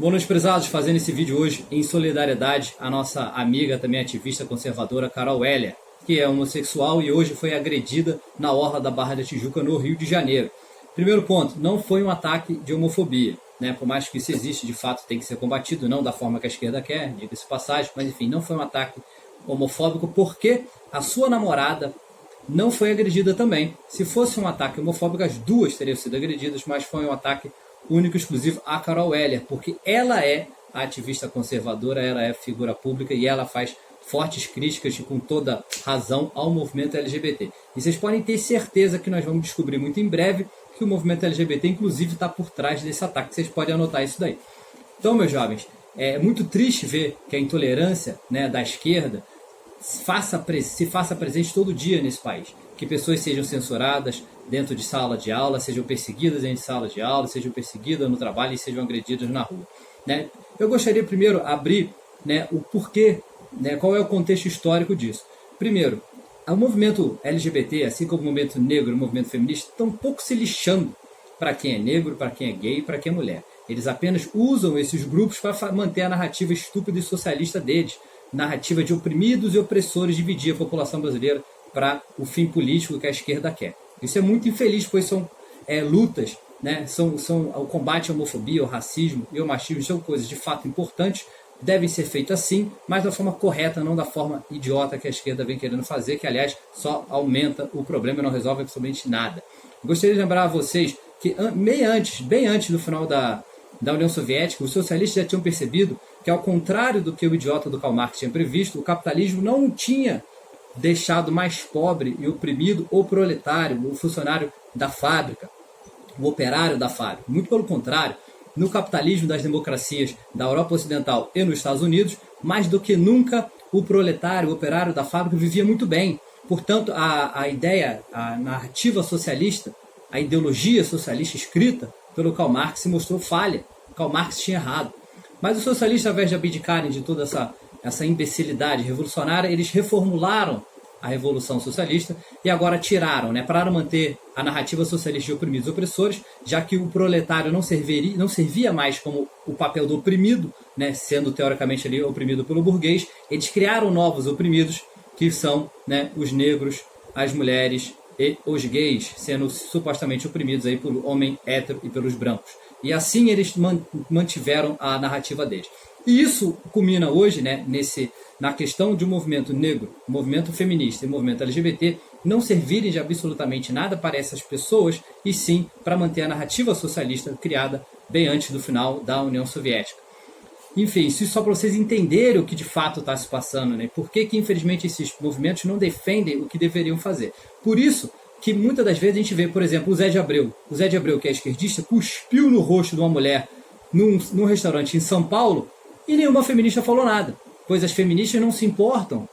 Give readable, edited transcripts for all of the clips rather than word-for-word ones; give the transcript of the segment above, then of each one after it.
Boa noite, prezados, fazendo esse vídeo hoje em solidariedade à nossa amiga, também ativista conservadora, Carol L., que é homossexual e hoje foi agredida na orla da Barra da Tijuca, no Rio de Janeiro. Primeiro ponto, não foi um ataque de homofobia, né? Por mais que isso existe, de fato tem que ser combatido, não da forma que a esquerda quer, diga-se passagem, mas enfim, não foi um ataque homofóbico porque a sua namorada não foi agredida também. Se fosse um ataque homofóbico, as duas teriam sido agredidas, mas foi um ataque único e exclusivo à Carol L., porque ela é a ativista conservadora, ela é figura pública e ela faz fortes críticas e com toda razão ao movimento LGBT. E vocês podem ter certeza que nós vamos descobrir muito em breve que o movimento LGBT, inclusive, está por trás desse ataque. Vocês podem anotar isso daí. Então, meus jovens, é muito triste ver que a intolerância, né, da esquerda se faça presente todo dia nesse país. Que pessoas sejam censuradas dentro de sala de aula, sejam perseguidas dentro de sala de aula, sejam perseguidas no trabalho e sejam agredidas na rua, né? Eu gostaria primeiro abrir, né, o porquê, né, qual é o contexto histórico disso. Primeiro, o movimento LGBT, assim como o movimento negro e o movimento feminista, estão um pouco se lixando para quem é negro, para quem é gay, para quem é mulher. Eles apenas usam esses grupos para manter a narrativa estúpida e socialista deles, narrativa de oprimidos e opressores, dividir a população brasileira para o fim político que a esquerda quer. Isso é muito infeliz, pois são lutas, né? São o combate à homofobia, ao racismo e ao machismo, são coisas de fato importantes, devem ser feitas assim, mas da forma correta, não da forma idiota que a esquerda vem querendo fazer, que aliás só aumenta o problema e não resolve absolutamente nada. Gostaria de lembrar a vocês que bem antes do final da União Soviética, os socialistas já tinham percebido que, ao contrário do que o idiota do Karl Marx tinha previsto, o capitalismo não tinha deixado mais pobre e oprimido o proletário, o funcionário da fábrica, o operário da fábrica. Muito pelo contrário, no capitalismo das democracias da Europa Ocidental e nos Estados Unidos, mais do que nunca o proletário, o operário da fábrica vivia muito bem. Portanto, a ideia, a narrativa socialista, a ideologia socialista escrita pelo Karl Marx se mostrou falha. Karl Marx tinha errado. Mas os socialistas, ao invés de abdicarem de toda essa imbecilidade revolucionária, eles reformularam a Revolução Socialista e agora tiraram, né, para manter a narrativa socialista de oprimidos e opressores, já que o proletário não servia mais como o papel do oprimido, né, sendo teoricamente ali oprimido pelo burguês, eles criaram novos oprimidos, que são, né, os negros, as mulheres e os gays, sendo supostamente oprimidos aí pelo homem hétero e pelos brancos. E assim eles mantiveram a narrativa deles. E isso culmina hoje, né, na questão de um movimento negro, movimento feminista e movimento LGBT não servirem de absolutamente nada para essas pessoas, e sim para manter a narrativa socialista criada bem antes do final da União Soviética. Enfim, isso só para vocês entenderem o que de fato está se passando, né? Por que infelizmente esses movimentos não defendem o que deveriam fazer. Por isso que muitas das vezes a gente vê, por exemplo, o Zé de Abreu, que é esquerdista, cuspiu no rosto de uma mulher num restaurante em São Paulo e nenhuma feminista falou nada, pois as feministas não se importam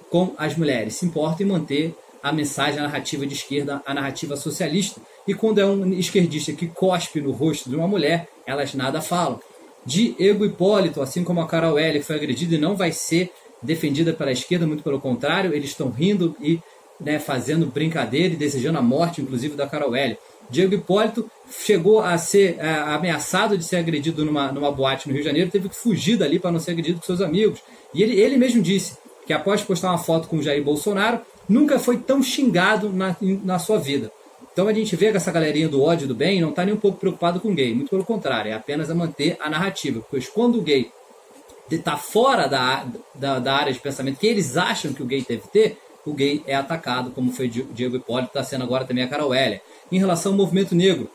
com as mulheres, se importam em manter a mensagem, a narrativa de esquerda, a narrativa socialista. E quando é um esquerdista que cospe no rosto de uma mulher, elas nada falam. Diego Hipólito, assim como a Carol L., que foi agredida e não vai ser defendida pela esquerda, muito pelo contrário, eles estão rindo e, né, fazendo brincadeira e desejando a morte, inclusive, da Carol L. Diego Hipólito chegou a ser ameaçado de ser agredido numa boate no Rio de Janeiro, teve que fugir dali para não ser agredido com seus amigos. E ele mesmo disse que, após postar uma foto com o Jair Bolsonaro, nunca foi tão xingado na sua vida. Então a gente vê que essa galerinha do ódio e do bem não está nem um pouco preocupado com o gay, muito pelo contrário, é apenas a manter a narrativa, pois quando o gay está fora da área de pensamento que eles acham que o gay deve ter, o gay é atacado, como foi Diego Hipólito, está sendo agora também a Carol L. Em relação ao movimento negro,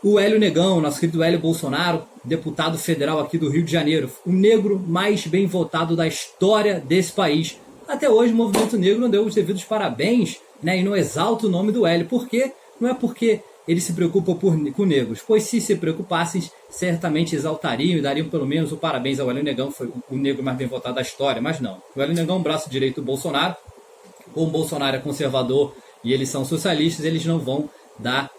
o Hélio Negão, nosso querido Hélio Bolsonaro, deputado federal aqui do Rio de Janeiro, o negro mais bem votado da história desse país. Até hoje o movimento negro não deu os devidos parabéns, né, e não exalta o nome do Hélio. Por quê? Não é porque ele se preocupa com negros, pois se preocupassem, certamente exaltariam e dariam pelo menos o parabéns ao Hélio Negão, que foi o negro mais bem votado da história, mas não. O Hélio Negão é um braço direito do Bolsonaro, ou o Bolsonaro é conservador e eles são socialistas, eles não vão dar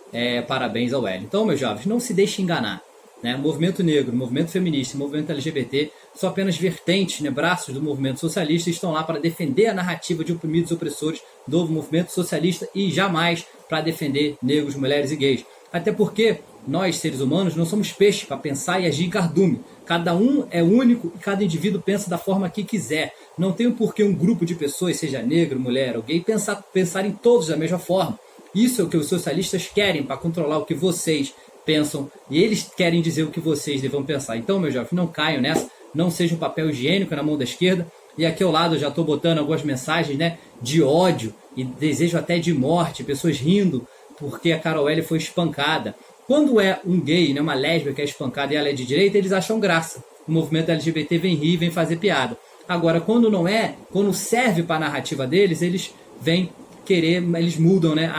parabéns ao Hélio. Então, meus jovens, não se deixem enganar, né? Movimento negro, movimento feminista, movimento LGBT são apenas vertentes, né, braços do movimento socialista e estão lá para defender a narrativa de oprimidos e opressores do movimento socialista e jamais para defender negros, mulheres e gays. Até porque nós, seres humanos, não somos peixes para pensar e agir em cardume. Cada um é único e cada indivíduo pensa da forma que quiser. Não tem por que um grupo de pessoas, seja negro, mulher ou gay, pensarem todos da mesma forma. Isso é o que os socialistas querem para controlar o que vocês pensam e eles querem dizer o que vocês devam pensar. Então, meu jovem, não caiam nessa, não seja um papel higiênico na mão da esquerda. E aqui ao lado eu já estou botando algumas mensagens, né, de ódio e desejo até de morte, pessoas rindo porque a Carol L foi espancada. Quando é um gay, né, uma lésbica que é espancada e ela é de direita, eles acham graça. O movimento LGBT vem rir, vem fazer piada. Agora, quando não é, quando serve para a narrativa deles, eles vêm querer, eles mudam, né,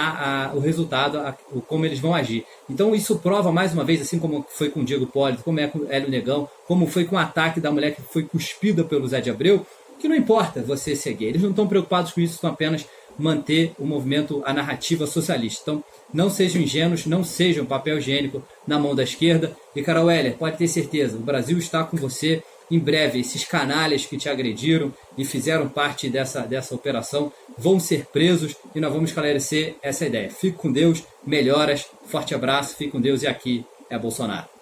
o resultado, como eles vão agir. Então isso prova mais uma vez, assim como foi com o Diego Hipólito, como é com o Hélio Negão, como foi com o ataque da mulher que foi cuspida pelo Zé de Abreu, que não importa você ser gay. Eles não estão preocupados com isso, estão apenas manter o movimento, a narrativa socialista. Então, não sejam ingênuos, não sejam papel higiênico na mão da esquerda. E, Carol Heller, pode ter certeza, o Brasil está com você. Em breve, esses canalhas que te agrediram e fizeram parte dessa operação vão ser presos e nós vamos esclarecer essa ideia. Fique com Deus, melhoras, forte abraço, fique com Deus e aqui é Bolsonaro.